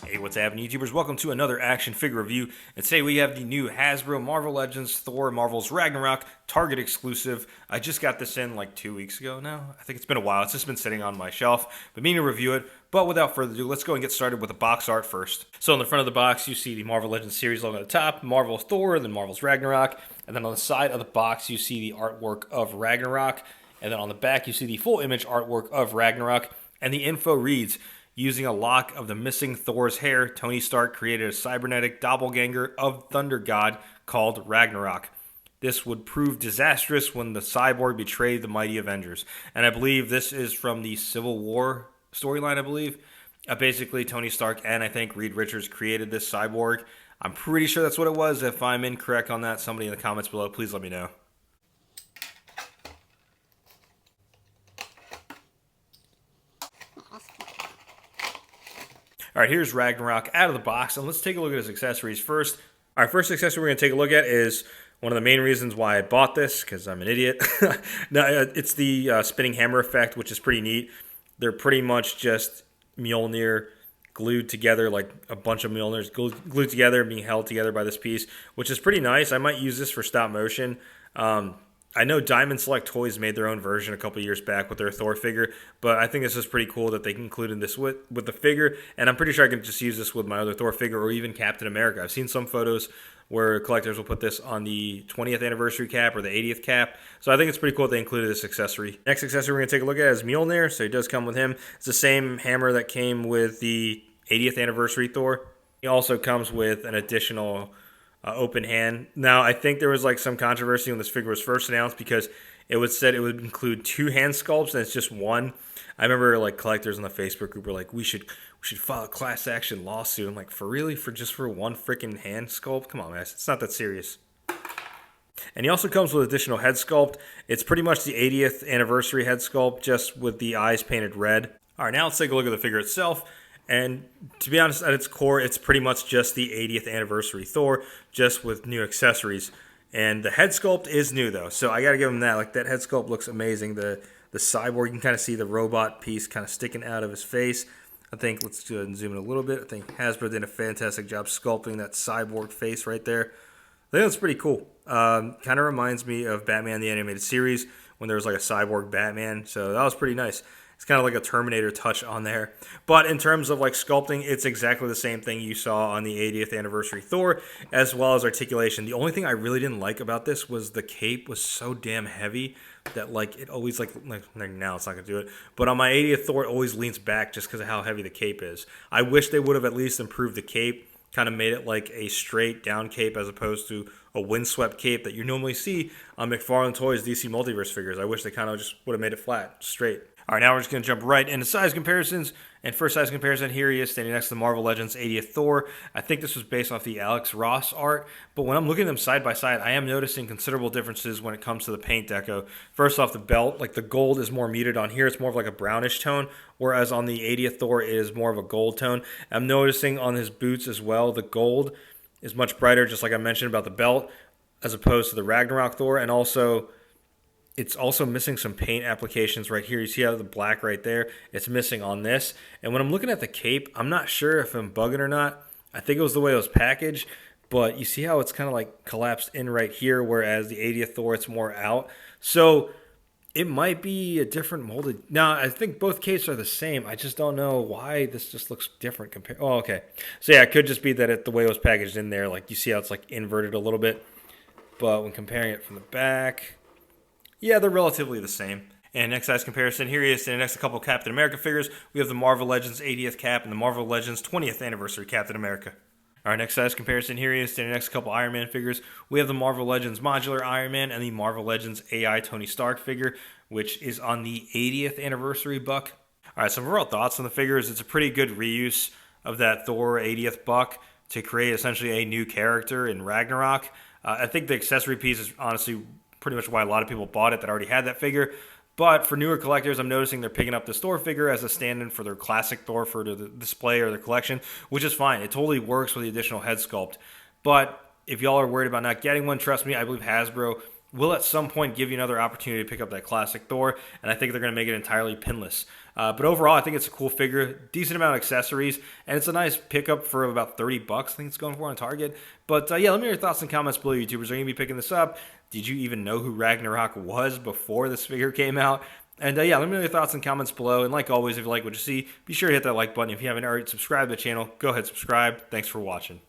Hey, what's happening, YouTubers? Welcome to another action figure review. And today we have the new Hasbro Marvel Legends Thor Marvel's Ragnarok Target exclusive. I just got this in like 2 weeks ago now. I think it's been a while. It's just been sitting on my shelf, but meaning to review it. But without further ado, let's go and get started with the box art first. So on the front of the box, you see the Marvel Legends series logo at the top, Marvel's Thor, then Marvel's Ragnarok. And then on the side of the box, you see the artwork of Ragnarok. And then on the back, you see the full image artwork of Ragnarok. And the info reads, using a lock of the missing Thor's hair, Tony Stark created a cybernetic doppelganger of Thunder God called Ragnarok. This would prove disastrous when the cyborg betrayed the mighty Avengers. And I believe this is from the Civil War storyline, I believe. Basically, Tony Stark and I think Reed Richards created this cyborg. I'm pretty sure that's what it was. If I'm incorrect on that, somebody in the comments below, please let me know. All right, here's Ragnarok out of the box, and let's take a look at his accessories first. All right, first accessory we're going to take a look at is one of the main reasons why I bought this, because I'm an idiot. No, it's the spinning hammer effect, which is pretty neat. They're pretty much just Mjolnir glued together, like a bunch of Mjolnirs glued together and being held together by this piece, which is pretty nice. I might use this for stop motion. I know Diamond Select Toys made their own version a couple years back with their Thor figure, but I think this is pretty cool that they included this with the figure, and I'm pretty sure I can just use this with my other Thor figure or even Captain America. I've seen some photos where collectors will put this on the 20th anniversary cap or the 80th cap, so I think it's pretty cool that they included this accessory. Next accessory we're going to take a look at is Mjolnir, so he does come with him. It's the same hammer that came with the 80th anniversary Thor. He also comes with an additional open hand. Now, I think there was like some controversy when this figure was first announced because it was said it would include 2 hand sculpts and it's just one. I remember like collectors in the Facebook group were like, we should file a class action lawsuit. I'm like, for really? For one freaking hand sculpt? Come on, guys. It's not that serious. And he also comes with additional head sculpt. It's pretty much the 80th anniversary head sculpt, just with the eyes painted red. All right, now let's take a look at the figure itself. And to be honest, at its core, it's pretty much just the 80th anniversary Thor, just with new accessories. And the head sculpt is new, though, so I got to give him that. Like, that head sculpt looks amazing. The cyborg, you can kind of see the robot piece kind of sticking out of his face. I think, let's go ahead and zoom in a little bit. I think Hasbro did a fantastic job sculpting that cyborg face right there. I think that's pretty cool. Kind of reminds me of Batman the Animated Series when there was like a cyborg Batman, so that was pretty nice. It's kind of like a Terminator touch on there. But in terms of like sculpting, it's exactly the same thing you saw on the 80th anniversary Thor, as well as articulation. The only thing I really didn't like about this was the cape was so damn heavy that like it always like now it's not going to do it. But on my 80th Thor, it always leans back just because of how heavy the cape is. I wish they would have at least improved the cape, kind of made it like a straight down cape as opposed to a windswept cape that you normally see on McFarlane Toys DC Multiverse figures. I wish they kind of just would have made it flat, straight. All right, now we're just going to jump right into size comparisons. And first size comparison, here he is standing next to the Marvel Legends 80th Thor. I think this was based off the Alex Ross art, but when I'm looking at them side by side, I am noticing considerable differences when it comes to the paint deco. First off, the belt, like the gold is more muted on here. It's more of like a brownish tone, whereas on the 80th Thor, it is more of a gold tone. I'm noticing on his boots as well, the gold is much brighter, just like I mentioned about the belt, as opposed to the Ragnarok Thor, and also it's also missing some paint applications right here. You see how the black right there? It's missing on this. And when I'm looking at the cape, I'm not sure if I'm bugging or not. I think it was the way it was packaged, but you see how it's kind of like collapsed in right here, whereas the 80th Thor, it's more out. So it might be a different molded. Now, I think both capes are the same. I just don't know why this just looks different compared. Oh, okay. So yeah, it could just be that the way it was packaged in there, like you see how it's like inverted a little bit. But when comparing it from the back, yeah, they're relatively the same. And next size comparison, here he is standing next to a couple of Captain America figures. We have the Marvel Legends 80th cap and the Marvel Legends 20th anniversary Captain America. All right, next size comparison, here he is standing next to a couple Iron Man figures. We have the Marvel Legends modular Iron Man and the Marvel Legends AI Tony Stark figure, which is on the 80th anniversary buck. All right, some overall thoughts on the figures. It's a pretty good reuse of that Thor 80th buck to create essentially a new character in Ragnarok. I think the accessory piece is honestly pretty much why a lot of people bought it that already had that figure. But for newer collectors, I'm noticing they're picking up this Thor figure as a stand-in for their classic Thor for the display or their collection, which is fine. It totally works with the additional head sculpt. But if y'all are worried about not getting one, trust me, I believe Hasbro will at some point give you another opportunity to pick up that classic Thor, and I think they're going to make it entirely pinless. But overall, I think it's a cool figure, decent amount of accessories, and it's a nice pickup for about $30. I think it's going for on Target. But yeah, let me know your thoughts and comments below, YouTubers. Are you going to be picking this up? Did you even know who Ragnarok was before this figure came out? And yeah, let me know your thoughts and comments below. And like always, if you like what you see, be sure to hit that like button. If you haven't already subscribed to the channel, go ahead and subscribe. Thanks for watching.